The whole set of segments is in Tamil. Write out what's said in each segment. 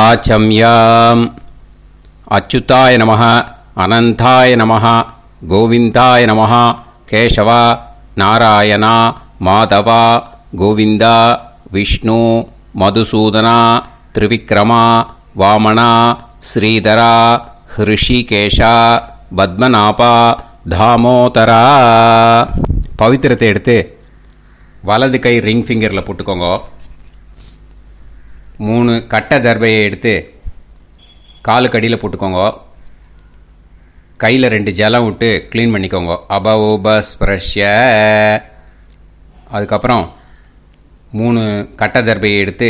ஆச்சம்யாம். அச்சுதாய நமः, அனந்தாய நமः, கோவிந்தாய நமः, கேசவா, நாராயணா, மாதவா, கோவிந்தா, விஷ்ணு, மதுசூதனா, திரிவிக்ரமா, வாமனா, ஸ்ரீதரா, ஹிருஷிகேஷா, பத்மநாபா, தாமோதரா. பவித்திரத்தை எடுத்து வலது கை ரிங் ஃபிங்கரில் போட்டுக்கோங்க. 3 கட்டை தர்பையை எடுத்து காலுக்கடியில் போட்டுக்கோங்க. கையில் 2 ஜலம் விட்டு க்ளீன் பண்ணிக்கோங்க. அபவோபஸ்பிரஷ்ய. அதுக்கப்புறம் 3 கட்டை தர்பையை எடுத்து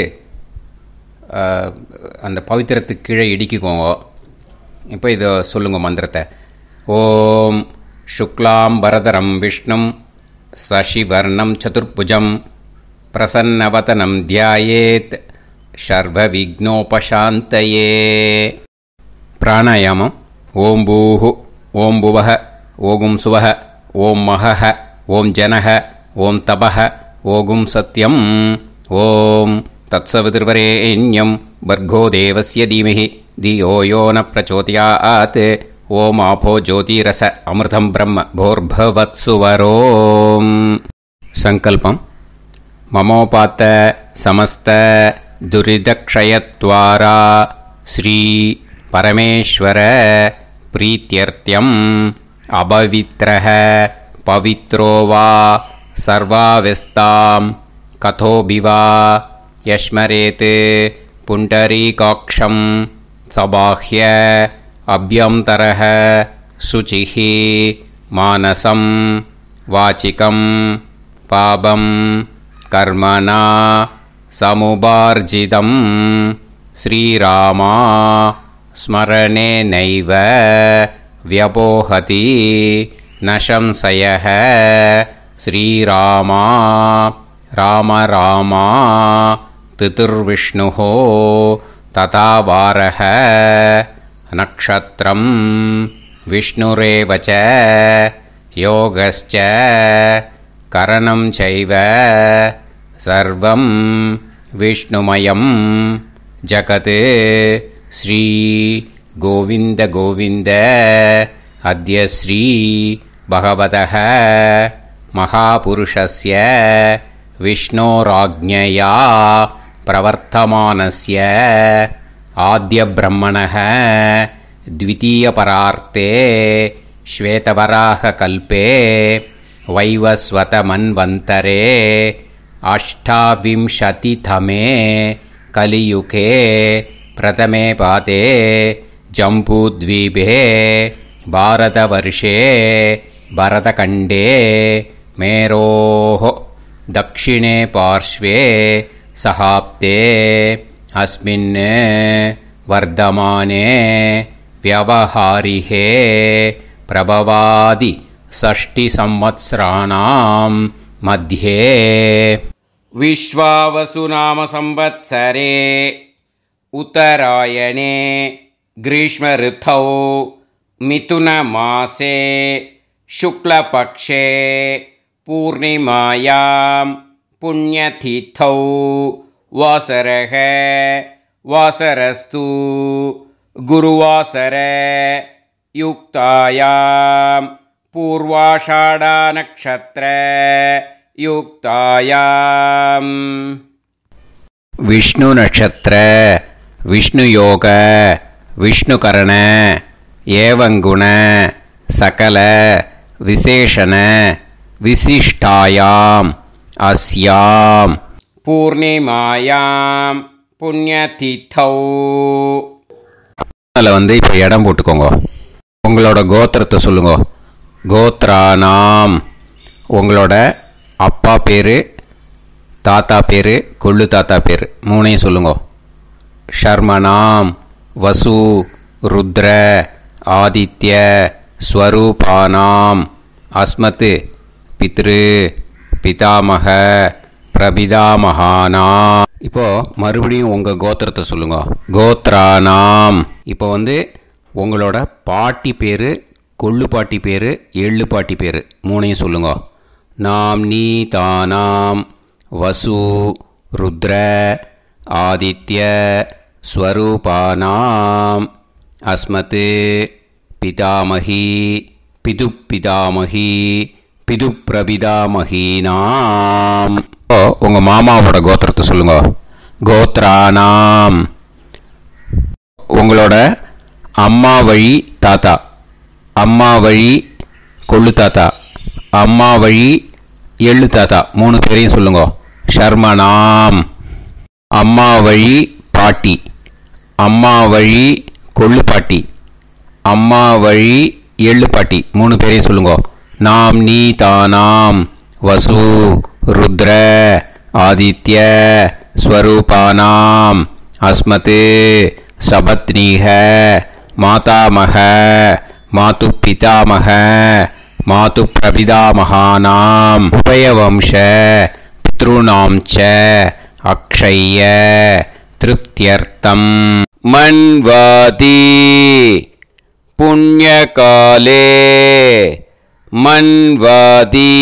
அந்த பவித்திரத்துக்கு கீழே இடிக்கிக்கோங்க. இப்போ இதை சொல்லுங்க மந்திரத்தை. ஓம் சுக்லாம் பரதரம் விஷ்ணும் சசிவர்ணம் சதுர்புஜம் பிரசன்னவதனம் தியாயேத் சர்வ விக்னோபசாந்தயே. பிராணாயாமம். ஓம் பூஹு, ஓம் புவஹ, ஓகும் சுவஹ, ஓம் மஹஹ, ஓம் ஜனஹ, ஓம் தபஹ, ஓகும் சத்யம். ஓம் தத்சவிதுர்வரேண்யம் வர்கோ தேவஸ்ய தீமஹி தியோ யோ ந பிரச்சோதயாத். ஓம் ஆபோ ஜோதிரச அமிர்தம் பிரம்ம போர்பவத்சுவரோம். சங்கல்பம். மமோபாத்த சமஸ்த துரிதக்ஷயத்வாரா ஸ்ரீ பரமேஸ்வர பிரீத்யர்த்தியம் அபவித்ரஹ பவித்ரோ வா சர்வாவஸ்தாம் கதோபிவா யஸ்மரேத் புண்டரீகாக்ஷம் சபாஹ்ய அப்யந்தரஹ சுசிஹ மானசம் வாசிகம் பாபம் கர்மணா சமுபார்ஜிதம் ஸ்ரீராமா ஸ்மரணேனைவ வ்யபோஹதி நசம்சயஹ. ஸ்ரீராமா ராம ராமா திதிர்விஷ்ணுः ததா வாரஹ. நக்ஷத்ரம் விஷ்ணுரேவ ச யோகஸ்ச கரணம் சைவ சர்வம் விஷ்ணுமயம் ஜகத். ஸ்ரீ கோவிந்த கோவிந்த அத்ய ஸ்ரீ பகவதः மகாபுருஷஸ்ய விஷ்ணோராஜ்ஞயா பிரவர்த்தமானஸ்ய ஆத்ய பிரம்மணः த்விதீயபரார்த்தே ஸ்வேதவராக கல்பே வைவஸ்வத மன்வந்தரே அஷ்டாவிம்சதிதமே கலியுகே பிரதமே பாதே ஜம்பூத்வீபே பாரதவர்ஷே பரதகண்டே மேரோः தக்ஷிணே பார்ஷ்வே சஹாப்தே அஸ்மின் வர்தமானே व्यवहारिहे प्रभवादि षष्टि संवत्सराणां मध्ये विश्वावसु नाम संवत्सरे उत्तरायणे ग्रीष्म ऋतौ मिथुन मासे शुक्लपक्षे पूर्णिमायां पुण्यतिथौ वासरः वासरस्तु गुरुवासर युक्तायां पूर्वाषाढ़ा नक्षत्र युक्तायां विष्णु नक्षत्र विष्णु योग विष्णुकरण एवं गुण सकल विशेषण विशिष्टायां अस्यां पूर्णिमायां पुण्यतिथौ. அதில் வந்து இப்போ இடம் போட்டுக்கோங்க. உங்களோட கோத்திரத்தை சொல்லுங்க. கோத்ரானாம். உங்களோட அப்பா பேர், தாத்தா பேர், கொள்ளு தாத்தா பேர் 3ஐயும் சொல்லுங்க. ஷர்மனாம் வசு ருத்ர ஆதித்ய ஸ்வரூபானாம் அஸ்மத் பித்ரு பிதாமக பிரபிதாமகானாம். இப்போது மறுபடியும் உங்கள் கோத்திரத்தை சொல்லுங்க. கோத்ரானாம். இப்போ வந்து உங்களோட பாட்டி பேர், கொள்ளு பாட்டி பேர், எள்ளு பாட்டி பேர் 3ஐயும் சொல்லுங்க. நாம் நீ தானாம் வசு ருத்ர ஆதித்ய ஸ்வரூபானாம் அஸ்மத் பிதாமகி பிதுப்பிதாமகி பிதுப்பிரபிதாமகீனாம். உங்கள் மாமாவோட கோத்திரத்தை சொல்லுங்க. கோத்ரானாம் உங்களோட அம்மா வழி தாத்தா, அம்மா வழி கொள்ளு தாத்தா, அம்மா வழி எள்ளு தாத்தா, 3 பேரையும் சொல்லுங்க. ஷர்மனாம் அம்மா வழி பாட்டி, அம்மா வழி கொள்ளு பாட்டி, அம்மா வழி எள்ளு பாட்டி, 3 பேரையும் சொல்லுங்க. நாம் நீ தானாம் வசு ருத்ர ஆதித்ய ஸ்வரூபானாம் அஸ்மத் சபத்னீஹ மாதாமக மாது பிதாமக மாது பிரபிதாமகானாம் உபயவம்ச பித்ருணாம் ச அக்ஷய திருப்தியர்த்தம் மன்வாதி புண்ணியகாலே மன்வாதி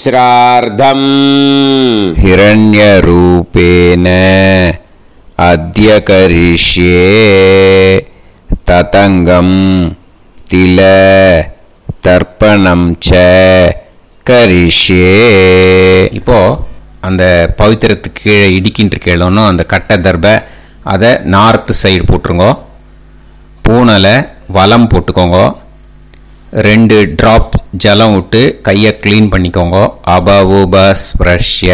ஸ்ரார்த்தம் ஹிரண்யரூபேன அத்ய கரிஷ்யே ததங்கம் தில தர்ப்பணம் ச கரிஷ்யே. இப்போ அந்த பவித்திரத்துக்கு கீழே இடிக்கின்ற கீழே அந்த கட்டை தர்பை அதை நார்த்து சைடு போட்டுருங்கோ. பூனலை வலம் போட்டுக்கோங்க. 2 ட்ராப் ஜலம் விட்டு கையை க்ளீன் பண்ணிக்கோங்க. அபவுபஸ்ப்ரஷ்ய.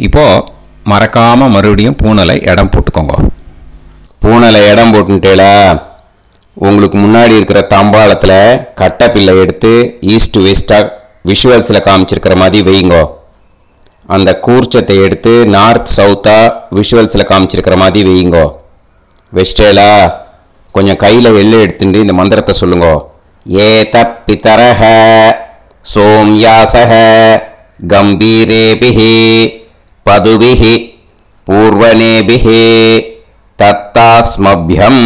இப்போது மறக்காமல் மறுபடியும் பூனலை இடம் போட்டுக்கோங்க. பூனலை இடம் போட்டுட்டேல, உங்களுக்கு முன்னாடி இருக்கிற தாம்பாளத்தில் கட்டைப்பில்லை எடுத்து ஈஸ்ட் வெஸ்டாக விஷுவல்ஸில் காமிச்சிருக்கிற மாதிரி வைங்கோ. அந்த கூர்ச்சத்தை எடுத்து நார்த் சவுத்தாக விஷுவல்ஸில் காமிச்சிருக்கிற மாதிரி வைங்கோ. வெஸ்டேலா கொஞ்சம் கையில் எள்ளு எடுத்துட்டு இந்த மந்திரத்தை சொல்லுங்க. ஏத பிதரஹ சோம்யாசஹ கம்பீரேபிஹி பதுபிஹி பூர்வனேபிஹி தத்தாஸ்மப்யம்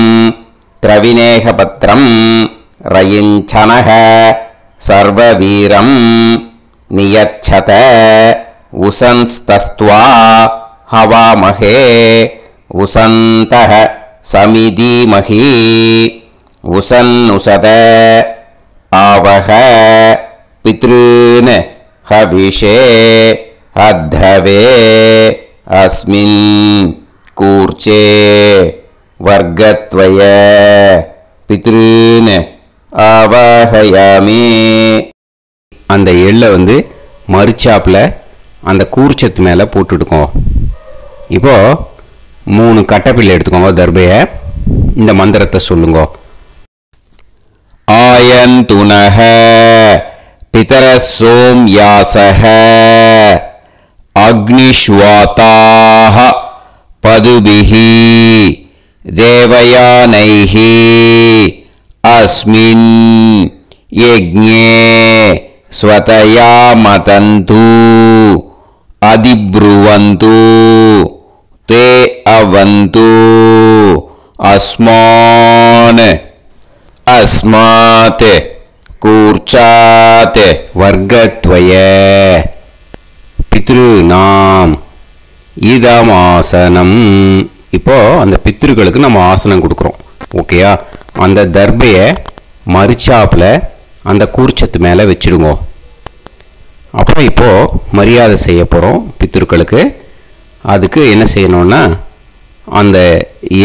திரவிநேகபத்ரம் ரயிஞ்சனஹ சர்வவீரம் நியச்சத உசன்ஸ்தஸ்த்வா ஹவாமஹே உசந்தஹ சமிதீமஹி உசன்னுசத ஆவஹ பித்ருன் ஹவிஷே அத்தவே அஸ்மின் கூர்ச்சே வர்க்கத்வய பித்ருன் ஆவாஹயாமி. அந்த எள்ளை மறுச்சாப்பில் அந்த கூர்ச்சத்து மேலே போட்டுடுக்கோம். இப்போது 3 கட்டைப்பிள்ளை எடுத்துக்கோங்க. தர்பையை இந்த மந்திரத்தை சொல்லுங்க. ஆயந்துனஹ பிதர சோம்யாசஹ அக்னிஷ்வாதாஹ பதுபிஹி தேவயானைஹி அஸ்மின் யஜ்ஞே ஸ்வதயா மதந்து அதிப்ருவந்து தே அவது அஸ்மான் அஸ்மாத் கூர்ச்சாத் வர்க்கத்வய பித்ருநாம் இதமாசனம். இப்போது அந்த பித்ருக்களுக்கு நம்ம ஆசனம் கொடுக்குறோம். ஓகேயா? அந்த தர்பையை மறுச்சாப்பில் அந்த கூர்ச்சத்து மேலே வச்சுடுங்க. அப்புறம் இப்போது மரியாதை செய்ய போகிறோம் பித்ருக்களுக்கு. அதுக்கு என்ன செய்யணும்னா அந்த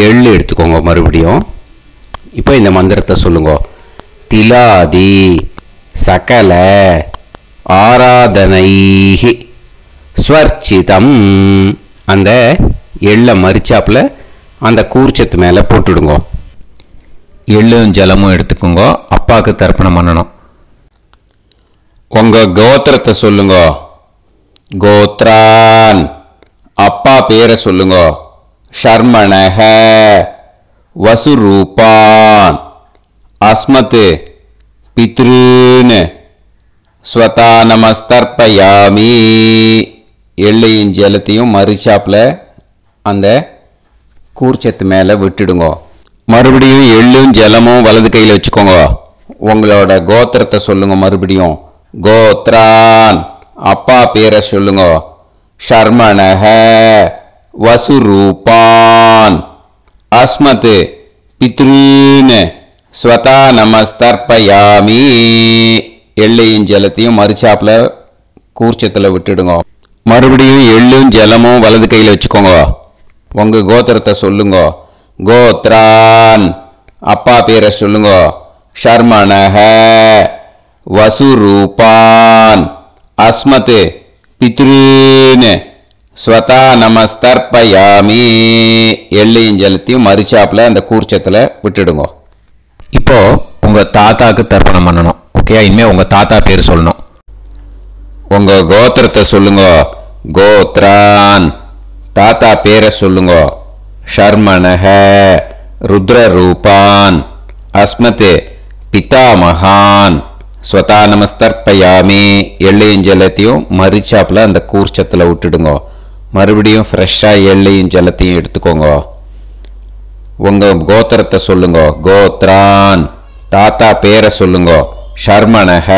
எள்ளு எடுத்துக்கோங்க. மறுபடியும் இப்போ இந்த மந்திரத்தை சொல்லுங்க. திலாதி சகல ஆராதனைஹி ஸ்வர்ச்சிதம். அந்த எள்ளை மரிச்சாப்பில் அந்த கூர்ச்சத்து மேலே போட்டுடுங்க. எள்ளும் ஜலமும் எடுத்துக்கோங்க. அப்பாவுக்கு தர்ப்பணம் பண்ணணும். உங்கள் கோத்திரத்தை சொல்லுங்க. கோத்ரான் அப்பா பேரை சொல்லுங்க. ஷர்மணஹ வசுரூபான் அஸ்மத் பித்ருன் ஸ்வதா நமஸ்தர்ப்பயாமி. எள்ளையும் ஜலத்தையும் மறுச்சாப்பில் அந்த கூர்ச்சத்து மேலே விட்டுடுங்க. மறுபடியும் எள்ளும் ஜலமும் வலது கையில் வச்சுக்கோங்க. உங்களோட கோத்திரத்தை சொல்லுங்க. மறுபடியும் கோத்ரான் அப்பா பேரை சொல்லுங்க. ஷர்மணஹ வசுரூபான் அஸ்மத் பித்ரீன் ஸ்வதா நமஸ்தர்ப்பயாமி. எள்ளையும் ஜலத்தையும் மறுச்சாப்புல கூர்ச்சத்தில் விட்டுடுங்க. மறுபடியும் எள்ளும் ஜலமும் வலது கையில் வச்சுக்கோங்க. உங்க கோத்திரத்தை சொல்லுங்க. கோத்ரான் அப்பா பேரை சொல்லுங்க. ஷர்மணஹ வசுரூபான் அஸ்மத் பித்ரீன் ஸ்வதா நமஸ்தர்ப்பயாமி. எள்ளையும் ஜலத்தையும் மறுச்சாப்புல அந்த கூர்ச்சத்தில் விட்டுடுங்க. இப்போ உங்க தாத்தாக்கு தர்ப்பணம் பண்ணணும். ஓகே, இனிமே உங்க தாத்தா பேர் சொல்லணும். உங்க கோத்திரத்தை சொல்லுங்க. கோத்ரான் தாத்தா பேரை சொல்லுங்க. ஷர்மணஹ ருத்ரரூபான் அஸ்மத் பிதாமகான் ஸ்வதா நமஸ்தர்ப்பயாமி. எள்ளையும் ஜலத்தையும் மறுச்சாப்புல அந்த கூர்ச்சத்தில் விட்டுடுங்க. மறுபடியும் ஃப்ரெஷ்ஷாக எள்ளையும் ஜலத்தையும் எடுத்துக்கோங்க. உங்க கோத்திரத்தை சொல்லுங்க. கோத்ரான் தாத்தா பேரை சொல்லுங்க. ஷர்மணஹ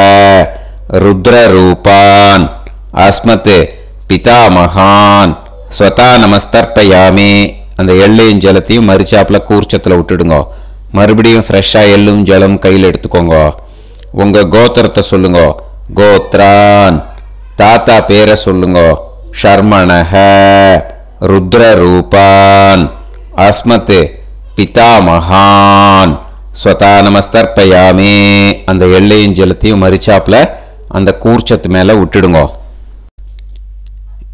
ருத்ரரூபான் அஸ்மத் பிதாமகான் ஸ்வதா நமஸ்தர்ப்பயாமி. அந்த எள்ளையும் ஜலத்தையும் மறுச்சாப்புல கூர்ச்சத்தில் விட்டுடுங்க. மறுபடியும் ஃப்ரெஷ்ஷாக எள்ளும் ஜலம் கையில் எடுத்துக்கோங்க. உங்க கோத்திரத்தை சொல்லுங்க. கோத்ரான் தாத்தா பேரை சொல்லுங்க. ஷர்மணஹ ருத்ரரூபான் அஸ்மத் பிதாமகான் ஸ்வதா நமஸ்தர்ப்பயாமி. அந்த எள்ளையும் ஜலத்தையும் மறுச்சாப்புல அந்த கூர்ச்சத்து மேலே விட்டுடுங்க.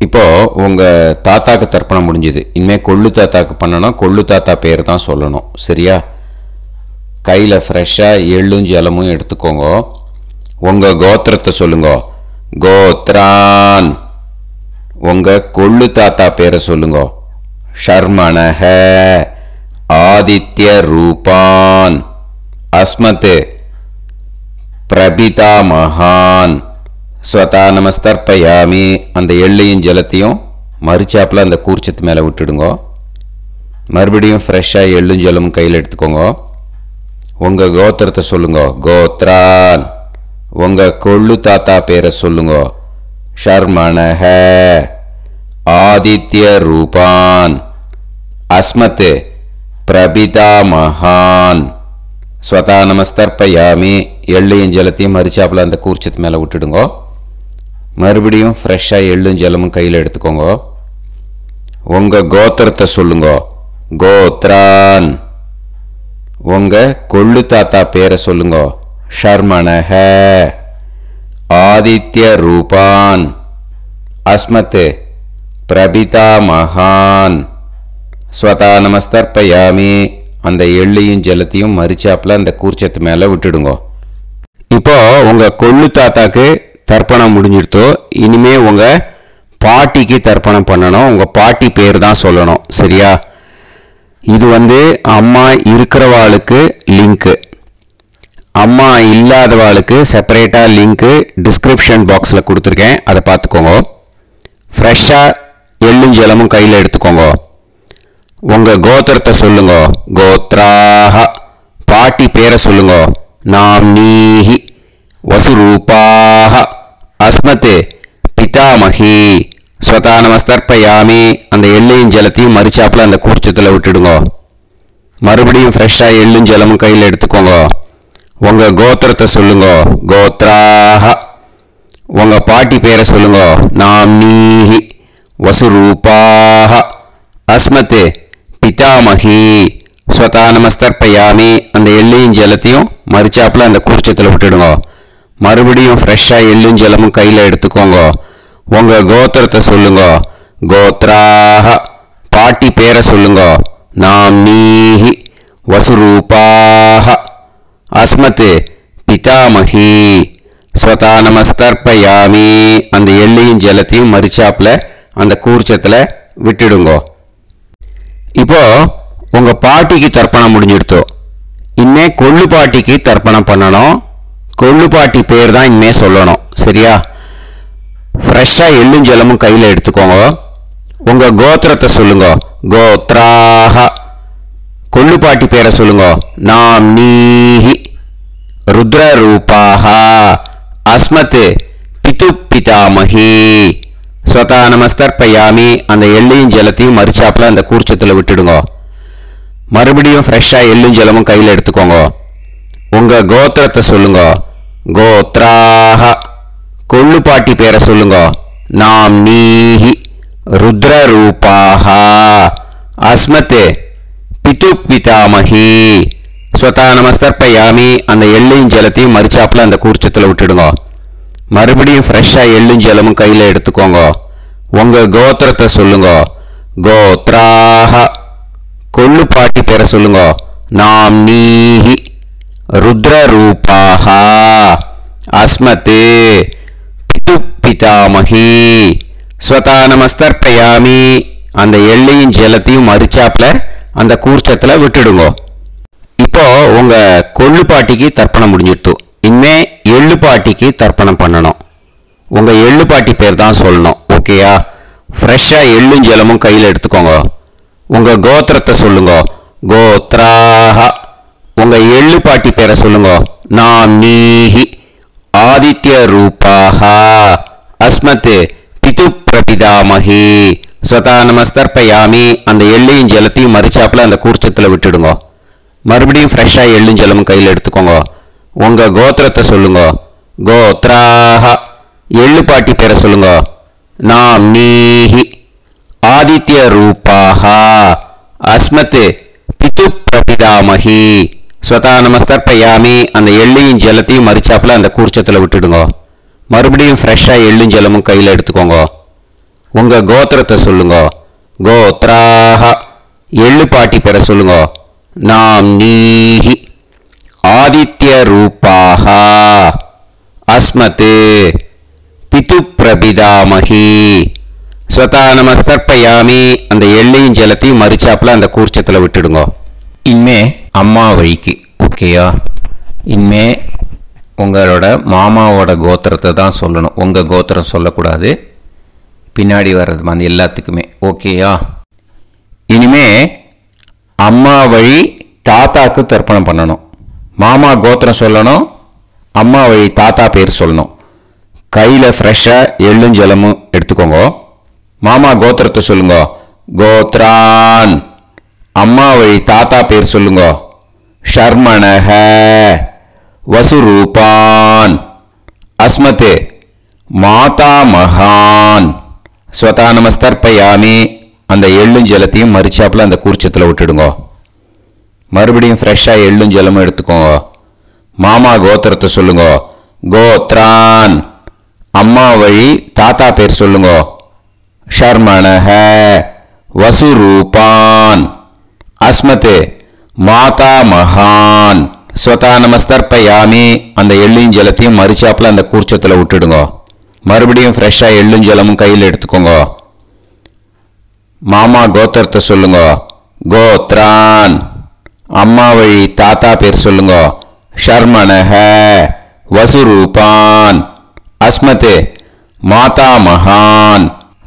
இப்போ உங்க தாத்தாக்கு தர்ப்பணம் முடிஞ்சுது. இனிமேல் கொள்ளு தாத்தாக்கு பண்ணணும். கொள்ளு தாத்தா பேர் தான் சொல்லணும். சரியா? கையில் ஃப்ரெஷ்ஷாக எள்ளும் ஜலமும் எடுத்துக்கோங்க. உங்க கோத்திரத்தை சொல்லுங்க. கோத்ரான் உங்க கொள்ளு தாத்தா பேரை சொல்லுங்க. ஷர்மணஹ ஆதித்ய ரூபான் அஸ்மத் பிரபிதாமகான் ஸ்வதா நமஸ்தர்ப்பயாமி. அந்த எள்ளையும் ஜலத்தையும் மறுச்சாப்புல அந்த கூர்ச்சத்து மேலே விட்டுடுங்க. மறுபடியும் ஃப்ரெஷ்ஷாக எள்ளும் ஜலமும் கையில் எடுத்துக்கோங்க. உங்கள் கோத்திரத்தை சொல்லுங்க. கோத்ரான் உங்கள் கொள்ளு தாத்தா பேரை சொல்லுங்க. ஷர்மணஹ ஆதித்ய ரூபான் அஸ்மத் பிரபிதாமகான் ஸ்வதா நமஸ்தர்ப்பயாமி. எள்ளையும் ஜலத்தையும் மறுச்சாப்புல அந்த கூர்ச்சத்து மேலே விட்டுடுங்க. மறுபடியும் ஃப்ரெஷ்ஷாக எள்ளும் ஜலமும் கையில் எடுத்துக்கோங்க. உங்கள் கோத்திரத்தை சொல்லுங்க. கோத்ரான் உங்கள் கொள்ளு தாத்தா பேரை சொல்லுங்க. ஷர்மணஹ ஆதித்ய ரூபான் அஸ்மத் பிரபிதாமகான் ஸ்வதா நமஸ்தர்ப்பயாமி. அந்த எள்ளையும் ஜலத்தையும் மறுச்சாப்புல அந்த கூர்ச்சத்து மேலே விட்டுடுங்க. இப்போ உங்கள் கொள்ளு தாத்தாக்கு தர்ப்பணம் முடிஞ்சிடுத்தோ. இனிமே உங்கள் பாட்டிக்கு தர்ப்பணம் பண்ணணும். உங்கள் பாட்டி பேர் தான் சொல்லணும். சரியா? இது அம்மா இருக்கிறவாளுக்கு லிங்க்கு, அம்மா இல்லாதவாளுக்கு செப்பரேட்டாக லிங்க்கு டிஸ்கிரிப்ஷன் பாக்ஸில் கொடுத்துருக்கேன். அதை பார்த்துக்கோங்க. ஃப்ரெஷ்ஷாக எள்ளும் ஜலமும் கையில் எடுத்துக்கோங்க. உங்கள் கோத்திரத்தை சொல்லுங்க. கோத்ராஹ பாட்டி பேரை சொல்லுங்க. நாம்னீஹி வசுரூபாஹ அஸ்மத் பிதாமகி ஸ்வதா நமஸ்தர்ப்பயாமி. அந்த எள்ளையும் ஜலத்தையும் மறுச்சாப்புல அந்த கூர்ச்சத்தில் விட்டுடுங்க. மறுபடியும் ஃப்ரெஷ்ஷாக எள்ளும் ஜலமும் கையில் எடுத்துக்கோங்க. உங்கள் கோத்திரத்தை சொல்லுங்க. கோத்ராஹ உங்கள் பாட்டி பேரை சொல்லுங்க. நாம்னீஹி வசுரூபாஹ அஸ்மத் பிதாமகி ஸ்வதா நமஸ்தர்ப்பயாமி. அந்த எள்ளையும் ஜலத்தையும் மறுச்சாப்புல அந்த கூர்ச்சத்தில் விட்டுடுங்க. மறுபடியும் ஃப்ரெஷ்ஷாக எள்ளும் ஜலமும் கையில் எடுத்துக்கோங்க. உங்கள் கோத்திரத்தை சொல்லுங்க. கோத்ராஹ பாட்டி பேரை சொல்லுங்க. நாம்னீஹி வசுரூபாஹ அஸ்மத் பிதாமகி ஸ்வதா நமஸ்தர்ப்பயாமி. அந்த எள்ளையும் ஜலத்தையும் மறுச்சாப்புல அந்த கூர்ச்சத்தில் விட்டுடுங்க. இப்போ உங்கள் பாட்டிக்கு தர்ப்பணம் முடிஞ்சிடுத்தோ. இனிமே கொள்ளு பாட்டிக்கு தர்ப்பணம் பண்ணணும். கொள்ளு பாட்டி பேர் தான் இனிமே சொல்லணும். சரியா? ஃப்ரெஷ்ஷாக எள்ளும் ஜலமும் கையில் எடுத்துக்கோங்க. உங்கள் கோத்திரத்தை சொல்லுங்க. கோத்ராஹ கொள்ளு பாட்டி பேரை சொல்லுங்க. நாம்னீஹி ருத்ரரூபாஹ அஸ்மத் பிதாமகி ஸ்வதா நமஸ்தர்ப்பயாமி அந்த எள்ளையும் ஜலத்தையும் மறிச்சாப்புல அந்த கூர்ச்சத்தில் விட்டுடுங்க. மறுபடியும் ஃப்ரெஷ்ஷாக எள்ளும் ஜலமும் கையில் எடுத்துக்கோங்க. உங்கள் கோத்திரத்தை சொல்லுங்க. கோத்ராஹ கொள்ளுப்பாட்டி பேரை சொல்லுங்க. நாம் நீஹி ருத்ரரூபாஹ அஸ்மத் பிது பிதாமஹி. ஸ்வதா நமஸ்தர்ப்பயாமி அந்த எள்ளையும் ஜலத்தையும் மறிச்சாப்புல அந்த கூர்ச்சத்தில் விட்டுடுங்க. மறுபடியும் ஃப்ரெஷ்ஷாக எள்ளும் ஜலமும் கையில் எடுத்துக்கோங்க. உங்கள் கோத்திரத்தை சொல்லுங்க. கோத்ராஹ கொள்ளுப்பாட்டி பேரை சொல்லுங்க. நாம் நீஹி ருத்ரரூபாஹ அஸ்மத் பிது பிதாமஹி. ஸ்வதா நமஸ்தர்ப்பயாமி அந்த எள்ளையும் ஜலத்தையும் மறிச்சாப்புல அந்த கூர்ச்சத்தில் விட்டுடுங்க. இப்போ உங்க கொள்ளுப்பாட்டிக்கு தர்ப்பணம் முடிஞ்சிடுத்து. இனிமே எள்ளுப்பாட்டிக்கு தர்ப்பணம் பண்ணணும். உங்க எள்ளுப்பாட்டி பேர் தான் சொல்லணும். ஓகேயா? ஃப்ரெஷ்ஷாக எள்ளும் ஜலமும் கையில் எடுத்துக்கோங்க. உங்க கோத்திரத்தை சொல்லுங்க. கோத்ராஹ உங்க எள்ளுப்பாட்டி பேரை சொல்லுங்க. நாம் நீஹி ஆதித்ய ரூபாஹ அஸ்மத் பிது பிரபிதாமஹி. ஸ்வதா நமஸ்தர்ப்பயாமி அந்த எள்ளையும் ஜலத்தையும் மறிச்சாப்புல அந்த கூர்ச்சத்தில் விட்டுடுங்க. மறுபடியும் ஃப்ரெஷ்ஷாக எள்ளும் ஜலமும் கையில் எடுத்துக்கோங்க. உங்கள் கோத்திரத்தை சொல்லுங்க. கோத்ராஹ எள்ளுப்பாட்டி பேரை சொல்லுங்க. நாம் நீஹி ஆதித்ய ரூபாஹ அஸ்மத் பிது பிரபிதாமஹி. ஸ்வதா நமஸ்தர்ப்பயாமி அந்த எள்ளையும் ஜலத்தையும் மறிச்சாப்புல அந்த கூர்ச்சத்தில் விட்டுடுங்க. மறுபடியும் ஃப்ரெஷ்ஷாக எள்ளும் ஜலமும் கையில் எடுத்துக்கோங்க. உங்கள் கோத்திரத்தை சொல்லுங்க. கோத்ராஹ எள்ளுப்பாட்டி பேரை சொல்லுங்க. நாம் நீஹி ஆதித்ய ரூபாஹ அஸ்மத் பிது பிரபிதாமஹி. ஸ்வதா நமஸ்தர்ப்பயாமி அந்த எள்ளையும் ஜலத்தையும் மறிச்சாப்புல அந்த கூர்ச்சத்தில் விட்டுடுங்க. இனிமே அம்மா வழிக்கு. ஓகேயா? இனிமே உங்களோட மாமாவோட கோத்திரத்தை தான் சொல்லணும். உங்கள் கோத்திரம் சொல்லக்கூடாது. பின்னாடி வர்றது மாதிரி எல்லாத்துக்குமே. ஓகேயா? இனிமே அம்மா வழி தாத்தாக்கு தர்ப்பணம் பண்ணணும். மாமா கோத்திரம் சொல்லணும். அம்மா வழி தாத்தா பேர் சொல்லணும். கையில் ஃப்ரெஷ்ஷாக எள்ளும் ஜலமும் எடுத்துக்கோங்க. மாமா கோத்திரத்தை சொல்லுங்க. கோத்ரான் அம்மா வழி தாத்தா பேர் சொல்லுங்க. ஷர்மணஹ வசுரூபான் அஸ்மத் மாதா மகான். ஸ்வதா நமஸ்தர்ப்பயாமி அந்த எள்ளும் ஜலத்தையும் மறிச்சாப்புல அந்த கூர்ச்சத்தில் விட்டுடுங்க. மறுபடியும் ஃப்ரெஷ்ஷாக எள்ளும் ஜலமும் எடுத்துக்கோங்க. மாமா கோத்திரத்தை சொல்லுங்க. கோத்ரான் அம்மா வழி தாத்தா பேர் சொல்லுங்க. ஷர்மணஹ வசுரூபான் அஸ்மத் மாதா மகான். ஸ்வதா நமஸ்தர்ப்பயாமி அந்த எள்ளும் ஜலத்தையும் மறிச்சாப்புல அந்த கூர்ச்சத்தில் விட்டுடுங்க. மறுபடியும் ஃப்ரெஷ்ஷாக எள்ளும் ஜலமும் கையில் எடுத்துக்கோங்க. மாமா கோத்திரத்தை சொல்லுங்க. கோத்ரான் அம்மா வழி தாத்தா பேர் சொல்லுங்க. ஷர்மணஹ வசுரூபான் அஸ்மத் மாதா மகான்.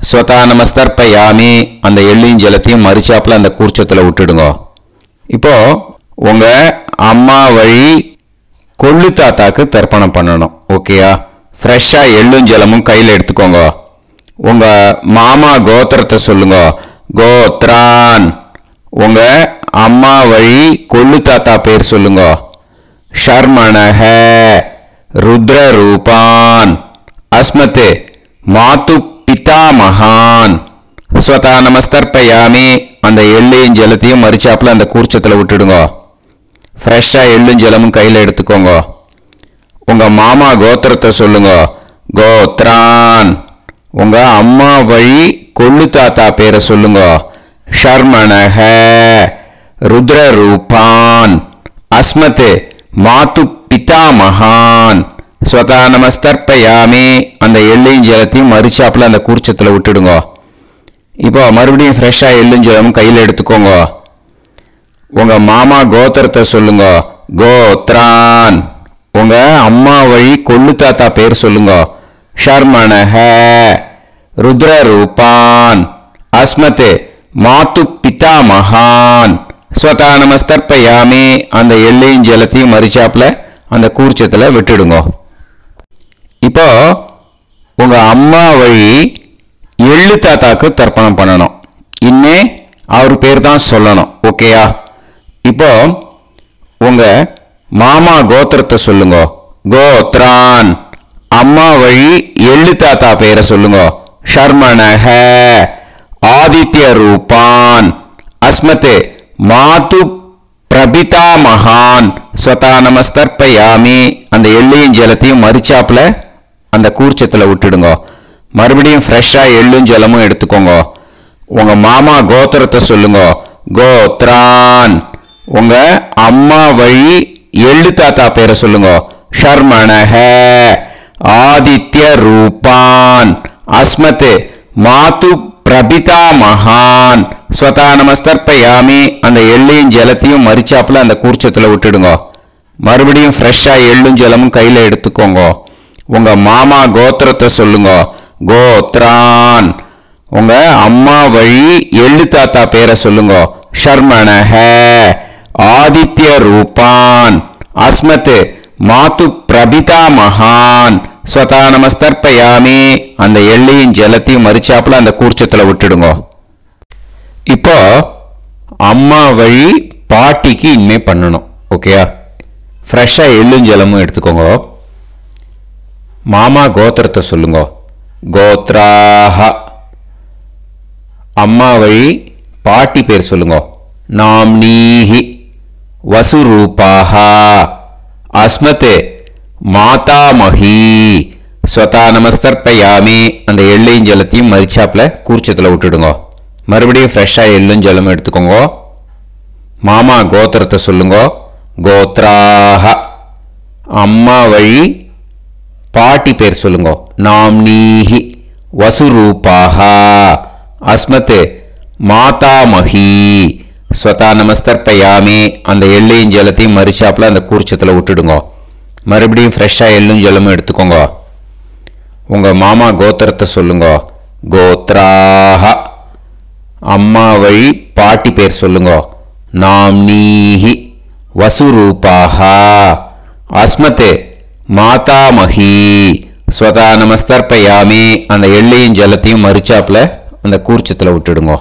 ஸ்வதா நமஸ்தர்ப்பயாமி அந்த எள்ளையும் ஜலத்தையும் மறிச்சாப்புல அந்த கூர்ச்சத்தில் விட்டுடுங்க. இப்போ உங்க அம்மா வழி கொள்ளு தாத்தாக்கு தர்ப்பணம் பண்ணணும். ஓகேயா? ஃப்ரெஷ்ஷாக எள்ளும் ஜலமும் கையில் எடுத்துக்கோங்க. உங்க மாமா கோத்திரத்தை சொல்லுங்க. கோத்ரான் உங்க அம்மா வழி கொள்ளு தாத்தா பேர் சொல்லுங்க. ஷர்மணஹ ருத்ரரூபான் அஸ்மத் மாது பிதா மகான். ஸ்வதா நமஸ்தர்ப்பயாமி அந்த எள்ளையும் ஜலத்தையும் மறிச்சாப்புல அந்த கூர்ச்சத்தில் விட்டுடுங்க. ஃப்ரெஷ்ஷாக எள்ளும் ஜலமும் கையில் எடுத்துக்கோங்க. உங்கள் மாமா கோத்திரத்தை சொல்லுங்க. கோத்ரான் உங்க அம்மா வழி கொள்ளு தாத்தா பேரை சொல்லுங்க. ஷர்மணஹ ருத்ரரூபான் அஸ்மத் மாது பிதா மகான். ஸ்வதா நமஸ்தர்ப்பயாமி அந்த எள்ளையும் ஜலத்தையும் மறிச்சாப்புல அந்த கூர்ச்சத்தில் விட்டுடுங்க. இப்போ மறுபடியும் ஃப்ரெஷ்ஷாக எள்ளும் ஜலமும் கையில் எடுத்துக்கோங்க. உங்கள் மாமா கோத்திரத்தை சொல்லுங்க. கோத்ரான் உங்க அம்மா வழி கொள்ளு தாத்தா பேர் சொல்லுங்க. ஷர்மணஹ ருத்ரரூபான் அஸ்மத் மாது பிதா மகான். ஸ்வதா நமஸ்தர்ப்பயாமி அந்த எள்ளையும் ஜலத்தையும் மறிச்சாப்புல அந்த கூர்ச்சத்தில் விட்டுடுங்க. இப்போ உங்க அம்மா வழி எள்ளு தாத்தாக்கு தர்ப்பணம் பண்ணணும். இனிமே அவர் பேர் தான் சொல்லணும். ஓகேயா? இப்போ உங்க மாமா கோத்திரத்தை சொல்லுங்க. கோத்ரான். அம்மா வழி எள்ளு தாத்தா பேரை சொல்லுங்க. ஷர்மணஹ ஆதித்ய ரூபான் அஸ்மதே மாது பிரபிதா மகான் ஸ்வதா நமஸ்தர்ப்பயாமி. அந்த எள்ளையும் ஜலத்தையும் மறிச்சாப்புல அந்த கூர்ச்சத்தில் விட்டுடுங்க. மறுபடியும் ஃப்ரெஷ்ஷாக எள்ளும் ஜலமும் எடுத்துக்கோங்க. உங்க மாமா கோத்திரத்தை சொல்லுங்க. கோத்ரான். உங்க அம்மா வழி எள்ளு தாத்தா பேரை சொல்லுங்க. ஷர்மணஹ ஆதித்ய ரூபான் அஸ்மதே மாது பிரபிதா மகான் ஸ்வதா நமஸ்தர்ப்பயாமி. அந்த எள்ளையும் ஜலத்தையும் மறிச்சாப்புல அந்த கூர்ச்சத்தில் விட்டுடுங்க. மறுபடியும் ஃப்ரெஷ்ஷாக எள்ளும் ஜலமும் கையில் எடுத்துக்கோங்க. உங்க மாமா கோத்திரத்தை சொல்லுங்க. கோத்ரான். உங்க அம்மா வழி எள்ளு தாத்தா பேரை சொல்லுங்க. ஷர்மணஹ ஆதித்ய ரூபான் அஸ்மத் மாது பிரபிதா மகான் ஸ்வதா நமஸ்தர்ப்பயாமி. அந்த எள்ளையும் ஜலத்தையும் மறிச்சாப்புல அந்த கூர்ச்சத்தில் விட்டுடுங்க. இப்போ அம்மா வழி பாட்டிக்கு இனிமே பண்ணணும். ஓகேயா? ஃப்ரெஷ்ஷாக எள்ளும் ஜலமும் எடுத்துக்கோங்க. மாமா கோத்திரத்தை சொல்லுங்க. கோத்ராஹ. அம்மா வழி பாட்டி பேர் சொல்லுங்க. நாம்னீஹி வசுரூபாஹ அஸ்மதே மாதாமஹி ஸ்வதா நமஸ்தர்ப்பயாமி. அந்த எள்ளையும் ஜலத்தையும் மறிச்சாப்புல கூர்ச்சத்தில் விட்டுடுங்க. மறுபடியும் ஃப்ரெஷ்ஷாக எள்ளும் ஜலமும் எடுத்துக்கோங்க. மாமா கோத்திரத்தை சொல்லுங்க. கோத்ராஹ. அம்மா வழி பாட்டி பேர் சொல்லுங்க. நாம்னீஹி வசுரூபாஹ அஸ்மத் மாதாமஹி ஸ்வதா நமஸ்தர்ப்பயாமி. அந்த எள்ளையும் ஜலத்தையும் மறிச்சாப்புல அந்த கூர்ச்சத்தில் விட்டுடுங்க. மறுபடியும் ஃப்ரெஷ்ஷாக எள்ளும் ஜலமும் எடுத்துக்கோங்க. உங்கள் மாமா கோத்திரத்தை சொல்லுங்க. கோத்ராஹ. அம்மா வழி பாட்டி பேர் சொல்லுங்க. நாம்னீஹி வசுரூபாஹ அஸ்மத் மாதாமஹி ஸ்வதா நமஸ்தர்ப்பயாமி. அந்த எள்ளையும் ஜலத்தையும் மறிச்சாப்புல அந்த கூர்ச்சத்தில் விட்டுடுங்க.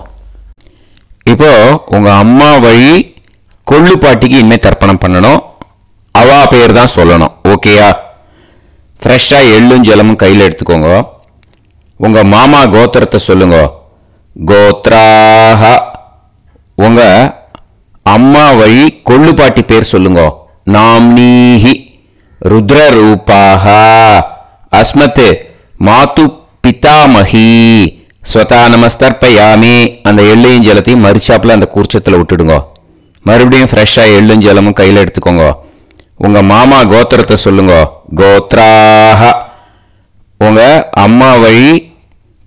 இப்போ உங்க அம்மா வழி கொள்ளு பாட்டிக்கு இனிமேல் தர்ப்பணம் பண்ணணும். அவா பேர் தான் சொல்லணும். ஓகேயா? ஃப்ரெஷ்ஷாக எள்ளும் ஜலமும் கையில் எடுத்துக்கோங்க. உங்க மாமா கோத்திரத்தை சொல்லுங்க. கோத்ராஹ. உங்க அம்மா வழி கொள்ளு பாட்டி பேர் சொல்லுங்க. நாம்னீஹி ருத்ரரூபாஹ அஸ்மத் மாது பிதாமஹி ஸ்வதா நமஸ்தர்ப்பயாமி. அந்த எள்ளையும் ஜலத்தையும் மறிச்சாப்புல அந்த கூர்ச்சத்தில் விட்டுடுங்க. மறுபடியும் ஃப்ரெஷ்ஷாக எள்ளும் ஜலமும் கையில் எடுத்துக்கோங்க. உங்க மாமா கோத்திரத்தை சொல்லுங்க. கோத்ராஹ. உங்க அம்மா வழி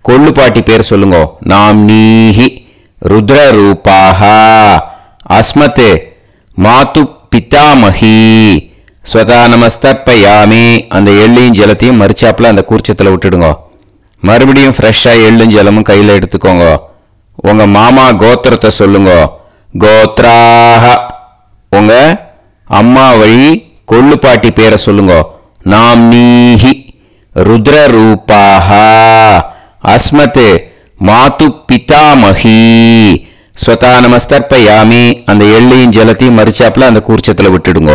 கொள்ளு பாட்டி பேர் சொல்லுங்க. நாம்னீஹி ருத்ரரூபாஹ அஸ்மத் மாது பிதாமஹி ஸ்வதா நமஸ்தர்ப்பயாமி. அந்த எள்ளையும் ஜலத்தையும் மறிச்சாப்புல அந்த கூர்ச்சத்தில் விட்டுடுங்க. மறுபடியும் ஃப்ரெஷ்ஷாக எள்ளும் ஜலமும் கையில் எடுத்துக்கோங்க. உங்க மாமா கோத்திரத்தை சொல்லுங்க. கோத்ராஹ. உங்க அம்மா வழி கொள்ளு பாட்டி பேரை சொல்லுங்க. நாம்னீஹி ருத்ரரூபாஹ அஸ்மத் மாது பிதாமஹி ஸ்வதா நமஸ்தர்ப்பயாமி. அந்த எள்ளையும் ஜலத்தையும் மறிச்சாப்புல அந்த கூர்ச்சத்தில் விட்டுடுங்க.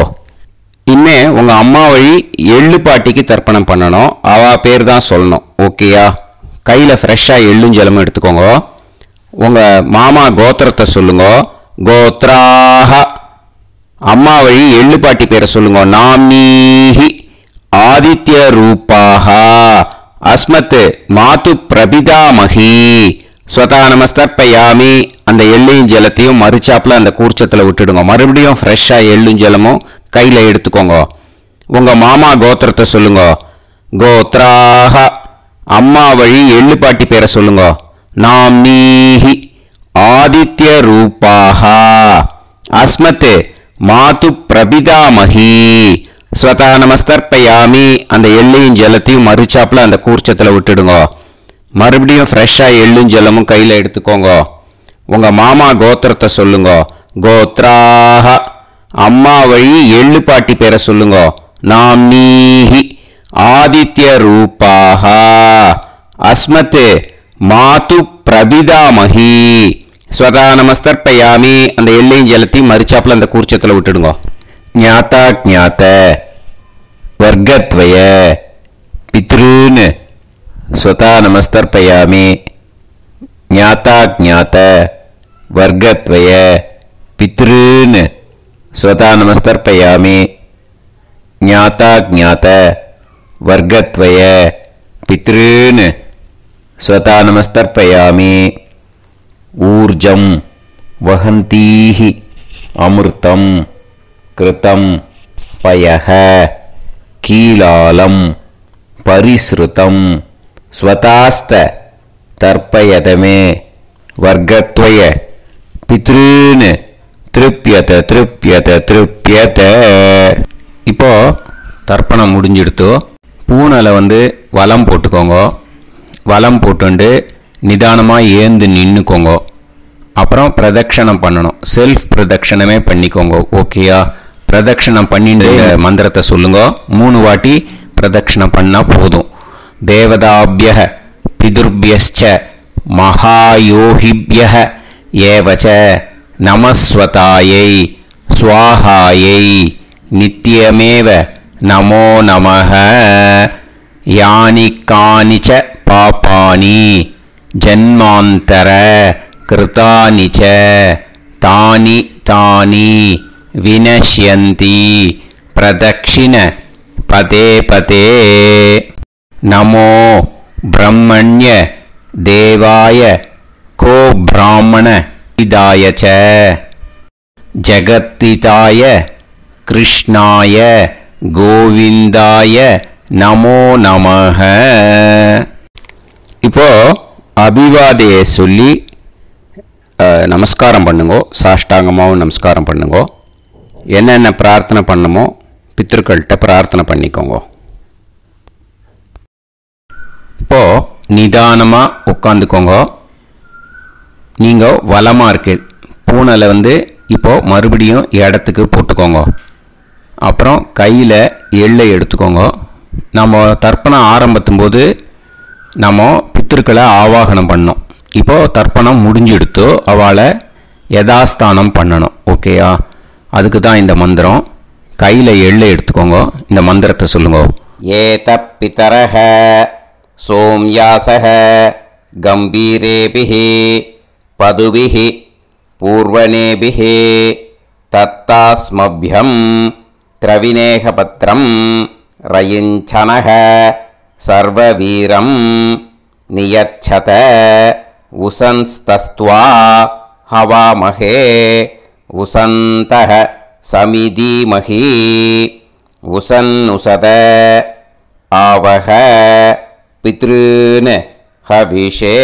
இனிமே உங்க அம்மா வழி எள்ளு பாட்டிக்கு தர்ப்பணம் பண்ணணும். அவ பேர் தான் சொல்லணும். ஓகேயா? கையில் ஃப்ரெஷ்ஷாக எள்ளும் ஜலமும் எடுத்துக்கோங்க. உங்க மாமா கோத்திரத்தை சொல்லுங்க. கோத்ராஹ. அம்மா வழி எள்ளு பாட்டி பேரை சொல்லுங்க. நாம்னீஹி ஆதித்ய ரூபாஹ அஸ்மத் மாது பிரபிதாமஹி ஸ்வதா நமஸ்தர்ப்பயாமி. அந்த எள்ளையும் ஜலத்தையும் மறிச்சாப்புல அந்த கூர்ச்சத்தில் விட்டுடுங்க. மறுபடியும் ஃப்ரெஷ்ஷாக எள்ளும் ஜலமும் கையில் எடுத்துக்கோங்க. உங்க மாமா கோத்திரத்தை சொல்லுங்க. கோத்ராஹ. அம்மா வழி எள்ளு பாட்டி பேரை சொல்லுங்க. நாம்னீஹி ஆதித்ய ரூபாஹ அஸ்மத் மாது பிரபிதாமஹி ஸ்வதா நமஸ்தர்ப்பயாமி. அந்த எள்ளையும் ஜலத்தையும் மறிச்சாப்புல அந்த கூர்ச்சத்தில் விட்டுடுங்க. மறுபடியும் ஃப்ரெஷ்ஷாக எள்ளும் ஜலமும் கையில் எடுத்துக்கோங்க. உங்க மாமா கோத்திரத்தை சொல்லுங்க. கோத்ராஹ. அம்மா வழி எள்ளு பாட்டி பேரை சொல்லுங்க. நாம்னீஹி ஆதித்ய ரூபாஹ அஸ்மத் மாது பிரபிதாமகி ஸ்வதா நமஸ்தர்ப்பயாமி. அந்த எல்லையும் ஜலத்தையும் மறிச்சாப்புல அந்த கூர்ச்சத்தில் விட்டுடுங்க. ஞாத்தா ஜாத்த வர்க்கத்வய பித்ருன்னு ஸ்வதா நமஸ்தர்ப்பயாமி. ஞாத்தா ஜாத்த வர்க்கத்வய பித்ருன்னு ஸ்வதா நமஸ்தர்ப்பயாமி. ஞாத்தா ஜாத்த வர்க்கத்வய பித்ருன்னு ஸ்வதா நமஸ்தர்ப்பயாமி. ஊர்ஜம் வஹந்தீஹி அமிர்தம் கிருதம் பயஹ கீலாலம் பரிஸ்ருதம் ஸ்வதாஸ்த தர்ப்பயதமே வர்க்கத்வய பித்ருன்னு திருப்யத திருப்யத திருப்யத. இப்போ தர்ப்பணம் முடிஞ்சிடுத்தோ பூனலை வலம் போட்டுக்கோங்க. வலம் போட்டுண்டு நிதானமாக ஏந்து நின்றுக்கோங்க. அப்புறம் பிரதட்சணம் பண்ணணும். செல்ஃப் பிரதட்சணமே பண்ணிக்கோங்க. ஓகேயா? பிரதட்சணம் பண்ணிட்டு மந்திரத்தை சொல்லுங்க. 3 வாட்டி பிரதட்சணம் பண்ணால் போதும். தேவதாபிய பிதுர்பியஸ்ச மகாயோகிபிய ஏவச்ச நமஸ்வதாயை ஸ்வாஹாயை நித்யமேவ நமோ நமஹ. யானி கானிச்ச பாபானி ஜன்மாந்தர கிருதானி ச தானி தானி வினஷ்யந்தி பிரதக்ஷிண பதே பதே. நமோ பிரம்மண்ய தேவாய கோ பிராமண இதாய ச ஜகத்திதாய கிருஷ்ணாய கோவிந்தாய நமோ நமஹ. இப்போ அபிவாதையை சொல்லி நமஸ்காரம் பண்ணுங்கோ. சாஷ்டாங்கமாகவும் நமஸ்காரம் பண்ணுங்கோ. என்னென்ன பிரார்த்தனை பண்ணமோ பித்ருக்கள்கிட்ட பிரார்த்தனை பண்ணிக்கோங்க. இப்போ நிதானமாக உட்காந்துக்கோங்க. நீங்கள் வலமாக இருக்கு பூனலை இப்போ மறுபடியும் இடத்துக்கு போட்டுக்கோங்க. அப்புறம் கையில் எள்ளை எடுத்துக்கோங்க. நம்ம தர்ப்பணம் ஆரம்பித்தும் போது நம்ம பித்திருக்களை ஆவாகனம் பண்ணோம். இப்போது தர்ப்பணம் முடிஞ்செடுத்து அவளை யதாஸ்தானம் பண்ணணும். ஓகேயா? அதுக்கு தான் இந்த மந்திரம். கையில் எள்ளை எடுத்துக்கோங்க. இந்த மந்திரத்தை சொல்லுங்க. ஏத பிதரஹ சோம்யாசஹ கம்பீரேபிஹி பதுபிஹி பூர்வணேபிஹி தத்தாஸ்மப்யம் திரவிநேகபத்ரம் ரயிஞ்சனஹ சர்வவீரம் நியச்சத உசன்ஸ்தஸ்த்வா ஹவாமஹே உசந்தஹ சமிதீமஹி உசன்னுசத ஆவஹ பித்ருன் ஹவிஷே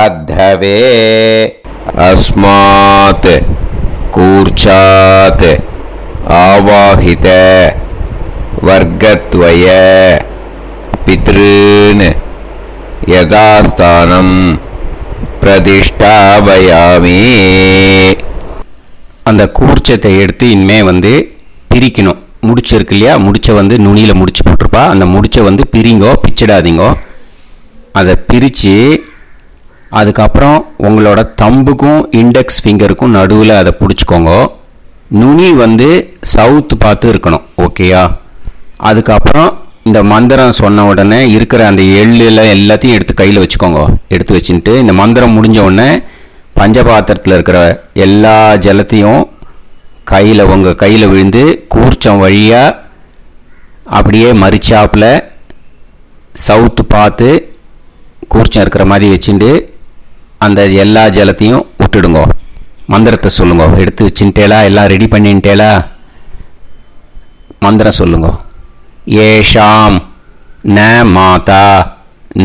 அத்தவே. அஸ்மாத் கூர்ச்சாத் ஆவாஹித வர்க்கத்வய பித்ருன் யதாஸ்தானம் பிரதிஷ்டாபயாமி. அந்த கூர்ச்சத்தை எடுத்து இனிமே பிரிக்கணும். முடிச்சிருக்கு இல்லையா? முடிச்ச நுனியில் முடிச்சு போட்டிருப்பா. அந்த முடிச்ச பிரிங்கோ, பிச்சிடாதீங்கோ. அதை பிரித்து அதுக்கப்புறம் உங்களோட தம்புக்கும் இண்டெக்ஸ் ஃபிங்கருக்கும் நடுவில் அதை பிடிச்சிக்கோங்க. நுனி சவுத்து பார்த்து இருக்கணும். ஓகேயா? அதுக்கப்புறம் இந்த மந்திரம் சொன்ன உடனே இருக்கிற அந்த எள்ளில் எல்லாத்தையும் எடுத்து கையில் வச்சுக்கோங்க. எடுத்து வச்சுட்டு இந்த மந்திரம் முடிஞ்ச உடனே பஞ்சபாத்திரத்தில் இருக்கிற எல்லா ஜலத்தையும் உங்கள் கையில் விழுந்து கூர்ச்சம் வழியாக அப்படியே மறிச்சாப்பில் சவுத்து பார்த்து கூர்ச்சம் இருக்கிற மாதிரி வச்சுட்டு அந்த எல்லா ஜலத்தையும் விட்டுடுங்க. மந்திரத்தை சொல்லுங்க. எடுத்து வச்சுட்டேலா? எல்லாம் ரெடி பண்ணிட்டேலா? மந்திரம் சொல்லுங்க. ஏஷாம் ந மாதா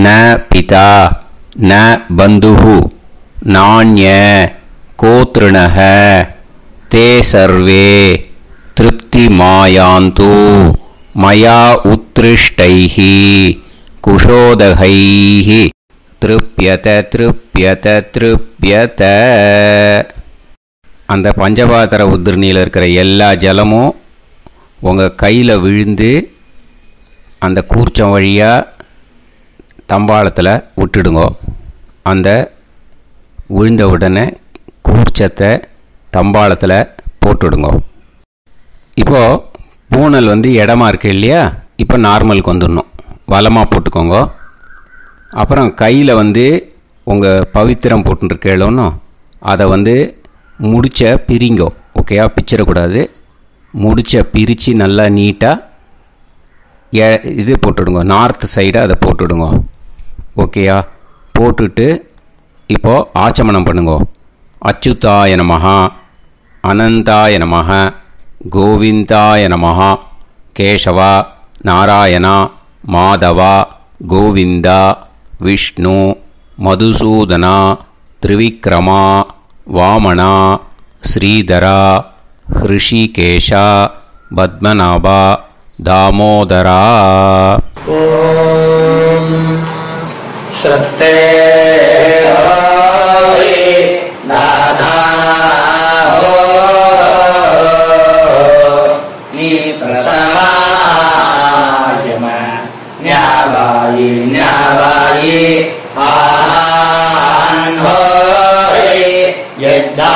ந பிதா ந பந்துஹு நாண்ய கோத்ருணஹ தே சர்வே திருப்தி மாயாந்து மயா உத்ருஷ்டைஹி குஷோதகைஹி திருப்யத திருப்யத திருப்யத. அந்த பஞ்சபாத்திர உதிரணியில் இருக்கிற எல்லா ஜலமும் உங்கள் கையில் விழுந்து அந்த கூர்ச்சம் வழியாக தம்பாளத்தில் விட்டுடுங்க. அந்த விழுந்த உடனே கூர்ச்சத்தை தம்பாளத்தில் போட்டுவிடுங்க. இப்போது பூனல் இடமா இருக்கு இல்லையா, இப்போ நார்மலுக்கு வந்துடணும். வலமாக போட்டுக்கோங்க. அப்புறம் கையில் உங்கள் பவித்திரம் போட்டுருக்கேளோன்னு அதை முடிச்ச பிரிங்கோ. ஓகேயா, பிச்சிடக்கூடாது. முடிச்ச பிரித்து நல்லா நீட்டாக இது போட்டுடுங்க, நார்த் சைடை அதை போட்டுவிடுங்க. ஓகேயா, போட்டுட்டு இப்போது ஆச்சமனம் பண்ணுங்க. அச்சுதாய நமஹ, அனந்தாய நமஹ, கோவிந்தாய நமஹ, கேசவா, நாராயணா, மாதவா, கோவிந்தா, விஷ்ணு, மதுசூதனா, திரிவிக்ரமா, வாமனா, ஸ்ரீதரா, ஹிருஷிகேஷா, பத்மநாபா, தாமோதரா. ஓம் சத்தே நாதா நீ பிரசமாயம ஞாவாயி ஞாவாயி ஆஹான் ஹோய் யத்தா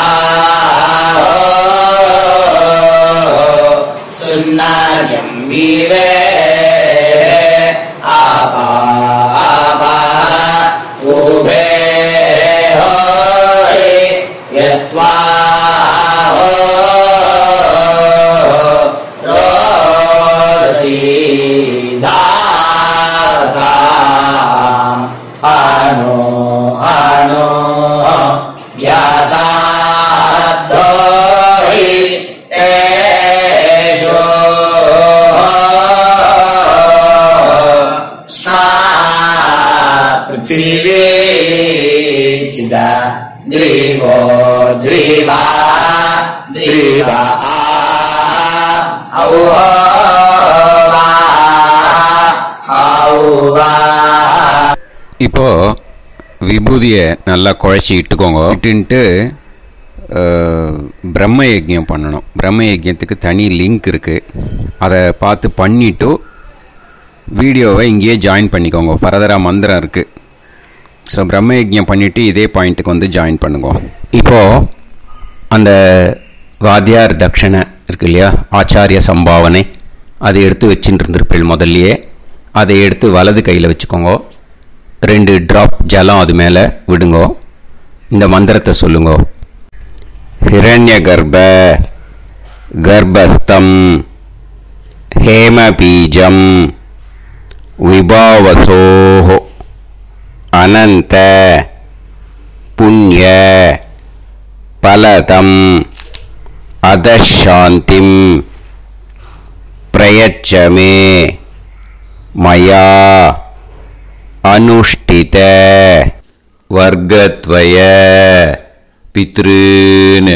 சுன்னாயம் வீவே ஆபா ஆபா உபே ஹோய் யத்வா ரோசி தாதா அனோ அனோ வ்யாசாத்தோஹி தேஷோ ஸ்னா பிருத்திவி சிதா த்ரிவோ த்ரிவா த்ரிவா ஔவா ஔவா. இப்போது விபூதியை நல்லா குழச்சி இட்டுக்கோங்க. இட்டுன்ட்டு பிரம்ம யஜ்யம் பண்ணணும். பிரம்ம யஜ்யத்துக்கு தனி லிங்க் இருக்குது, அதை பார்த்து பண்ணிவிட்டு வீடியோவை இங்கேயே ஜாயின் பண்ணிக்கோங்க. ஃபர்தராக மந்திரம் இருக்குது. ஸோ பிரம்ம யஜ்யம் பண்ணிவிட்டு இதே பாயிண்ட்டுக்கு ஜாயின் பண்ணுங்க. இப்போது அந்த வாத்தியார் தட்சணை இருக்கு இல்லையா, ஆச்சாரிய சம்பாவனை, அதை எடுத்து வச்சுட்டு இருந்திருப்பேன் முதல்லையே. அதை எடுத்து வலது கையில் வச்சுக்கோங்க. 2 ட்ராப் ஜலம் அது மேலே விடுங்கோ. இந்த மந்திரத்தை சொல்லுங்க. ஹிரண்ய கர்ப்ப கர்ப்பஸ்தம் ஹேமபீஜம் விபாவசோஹ அனந்த புண்ணிய பலதம் அதசாந்திம் பிரயச்சமே மயா அனுஷ்டித வர்க்கத்வய பித்ருன்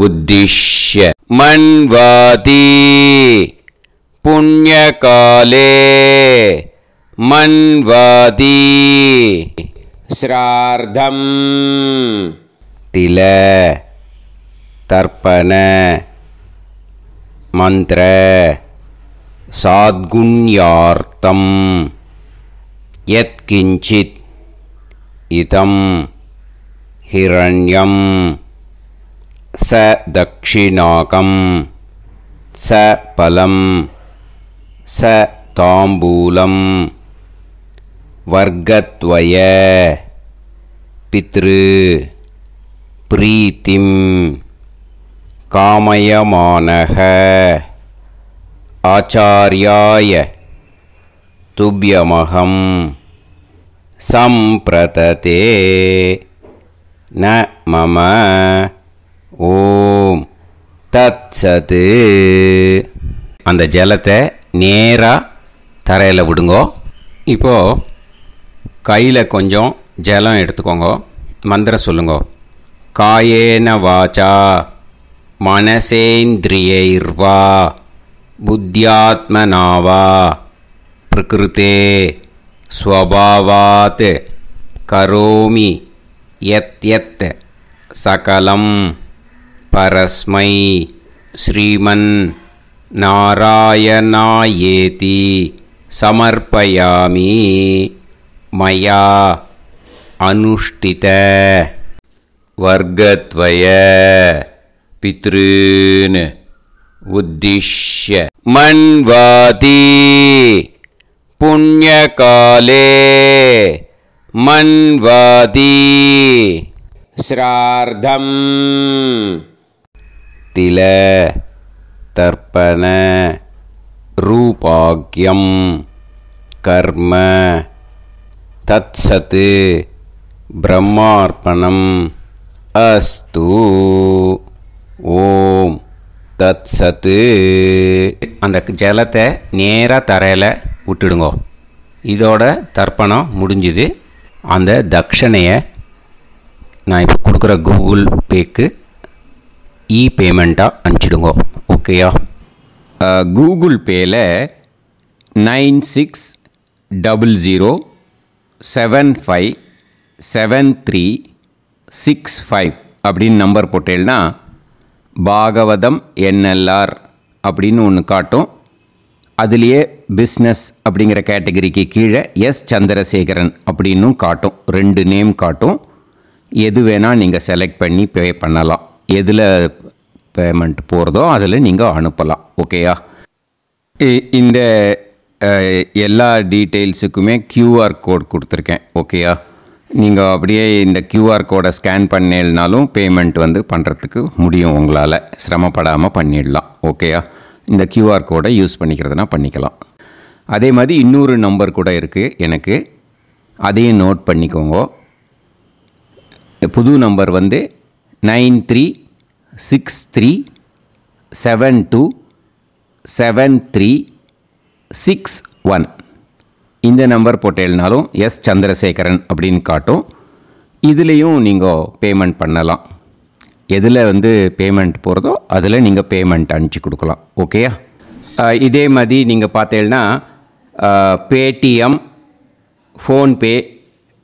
உத்திஷ்ய மன்வாதி புண்ணியகாலே மன்வாதி ஸ்ரார்த்தம் தில தர்ப்பண மந்திர சாத்குண்யார்த்தம் யத்கிஞ்சித் இதம் ஹிரண்யம் ச தக்ஷிணாகம் ச பலம் ச தாம்பூலம் வர்க்கத்வய பித்ரு பிரீத்திம் காமயமானஹ ஆச்சார்யாய துப்யமகம் சம்பிரததே ந மம ஓம் தத்சது. அந்த ஜலத்தை நேராக தரையில் விடுங்கோ. இப்போது கையில் கொஞ்சம் ஜலம் எடுத்துக்கோங்க. மந்திரம் சொல்லுங்க. காயேன வாச்சா மனசேந்திரியைர்வா புத்தியாத்மனாவா பிரகிருதே ஸ்வபாவாத் கரோமி யத் யத் சகலம் பரஸ்மை ஸ்ரீமன் நாராயணாயேதி சமர்ப்பயாமி மயா அனுஷ்டித வர்க்கத்வய பித்ருன் உத்திஷ்ய மன்வாதி புண்ணியகாலே மன்வாதி ஸ்ரார்த்தம் தில தர்ப்பண ரூபாக்யம் கர்ம தத்சத் பிரம்மார்ப்பணம் அஸ்து. ஓம் தத்சத். அந்த ஜலத்தை நேராக தரையில் விட்டுடுங்க. இதோட தர்ப்பணம் முடிஞ்சுது. அந்த தட்சணையை நான் இப்போ கொடுக்குற கூகுள் பேக்கு பேமெண்ட்டாக அனுப்பிச்சிடுங்க. ஓகேயா? கூகுள் பேயில் 9600757365 அப்படின்னு நம்பர் போட்டேன்னா பாகவதம் என்எல்ஆர் அப்படின்னு ஒன்று காட்டும். அதுலேயே பிஸ்னஸ் அப்படிங்கிற கேட்டகரிக்கு கீழே எஸ் சந்திரசேகரன் அப்படின்னும் காட்டும். 2 நேம் காட்டும். எது வேணால் நீங்கள் செலக்ட் பண்ணி பே பண்ணலாம். எதில் பேமெண்ட் போகிறதோ அதில் நீங்கள் அனுப்பலாம். ஓகேயா? இந்த எல்லா டீட்டெயில்ஸுக்குமே QR கோட் கொடுத்துருக்கேன். ஓகேயா? நீங்கள் அப்படியே இந்த QR கோடை ஸ்கேன் பண்ணேல்னாலும் பேமெண்ட் பண்ணுறதுக்கு முடியும். உங்களால் சிரமப்படாமல் பண்ணிடலாம். ஓகேயா? இந்த QR கோடை யூஸ் பண்ணிக்கிறதுனா பண்ணிக்கலாம். அதே மாதிரி இன்னொரு நம்பர் கூட இருக்குது எனக்கு. அதையும் நோட் பண்ணிக்கோங்க. புது நம்பர் 9363727361. இந்த நம்பர் போட்டேல்னாலும் எஸ் சந்திரசேகரன் அப்படின்னு காட்டும். இதுலேயும் நீங்கள் பேமெண்ட் பண்ணலாம். எதில் பேமெண்ட் போகிறதோ அதில் நீங்கள் பேமெண்ட் அனுப்பிச்சி கொடுக்கலாம். ஓகேயா? இதே மாதிரி நீங்கள் பார்த்தேன்னா பேடிஎம், ஃபோன்பே,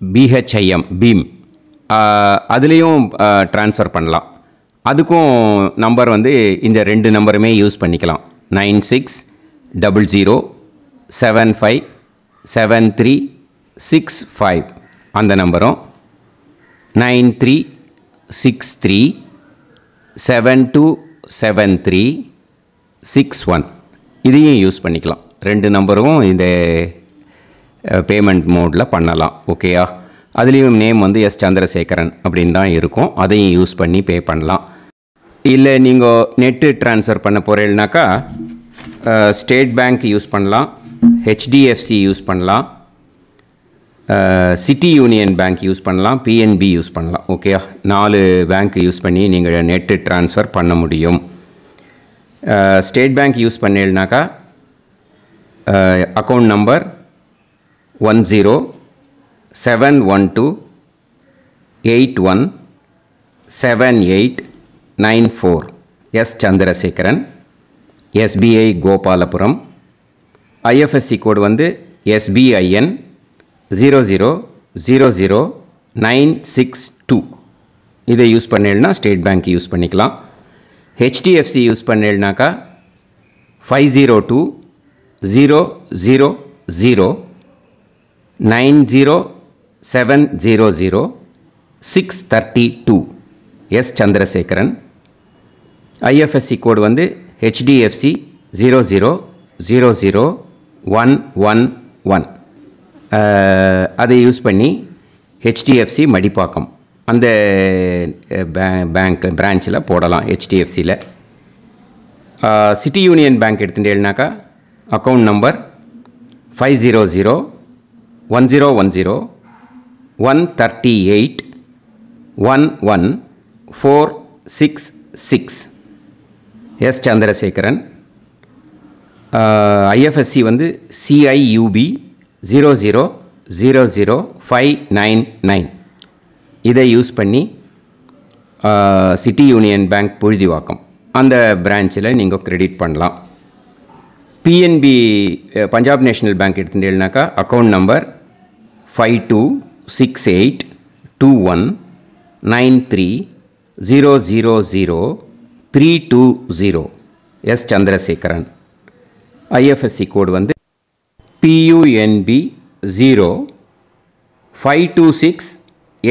பிஹெச்ஐஎம், பீம் அதுலேயும் ட்ரான்ஸ்ஃபர் பண்ணலாம். அதுக்கும் நம்பர் இந்த 2 நம்பருமே யூஸ் பண்ணிக்கலாம். 9600757365 அந்த நம்பரும் 9363727361 இதையும் யூஸ் பண்ணிக்கலாம். 2 நம்பரும் இந்த பேமெண்ட் மோடில் பண்ணலாம். ஓகேயா? அதுலேயும் நேம் எஸ் சந்திரசேகரன் அப்படின்னு தான் இருக்கும். அதையும் யூஸ் பண்ணி பே பண்ணலாம். இல்லை நீங்கள் நெட்டு ட்ரான்ஸ்ஃபர் பண்ண போகிறீங்கனாக்கா ஸ்டேட் பேங்க் யூஸ் பண்ணலாம், ஹெச்டிஎஃப்சி யூஸ் பண்ணலாம், சிட்டி யூனியன் பேங்க் யூஸ் பண்ணலாம், பிஎன்பி யூஸ் பண்ணலாம். ஓகேயா? 4 பேங்க் யூஸ் பண்ணி நீங்கள் நெட்டு ட்ரான்ஸ்ஃபர் பண்ண முடியும். ஸ்டேட் பேங்க் யூஸ் பண்ணீங்கனாக்கா account number 10712817894 S Chandrasekaran, SBI Gopalapuram. IFSC code SBIN 0000962. இதை யூஸ் பண்ணேன்னா ஸ்டேட் பேங்க் யூஸ் பண்ணிக்கலாம். ஹெச்டிஎஃப்சி யூஸ் பண்ணேன்னாக்கா 5020090700 S Chandrasekaran. IFSC code HDFC 0000111. அதை யூஸ் பண்ணி HDFC மடிப்பாக்கம் அந்த பேங்க் பிரான்ச்சில் போடலாம். HDFCயில் சிட்டி யூனியன் பேங்க் எடுத்துட்டேன்னாக்கா account number 5001001381146 S Chandrasekaran. IFSC CIUB 0000599. இதை யூஸ் பண்ணி சிட்டி யூனியன் பேங்க் புழுதிவாக்கம் அந்த பிரான்ச்சில் நீங்கள் கிரெடிட் பண்ணலாம். பிஎன்பி பஞ்சாப் நேஷ்னல் பேங்க் எடுத்துட்டேன்னாக்கா account number 52682193000320 S Chandrasekaran. IFSC code PUNB 0526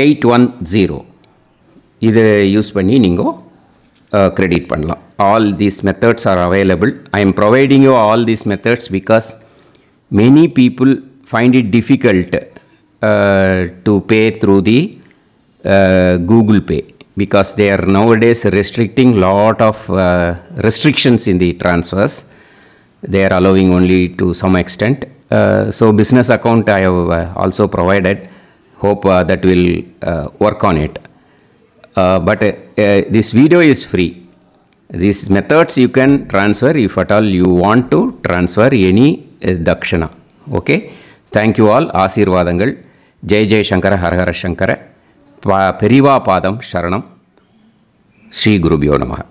810 இதை யூஸ் பண்ணி நீங்கள் கிரெடிட் பண்ணலாம். All these methods are available. I am providing you all these methods because many people find it difficult to pay through the Google Pay because they are nowadays restricting lot of restrictions in the transfers. They are allowing only to some extent. So business account I have also provided. Hope that will work on it. But this video is free. These methods you can transfer if at all you want to transfer any dakshana. Okay. Thank you all. Aasirvadangal. Jai Jai Shankara Har Har Shankara. Periva Padam Sharanam. Shri Gurubhyo Namaha.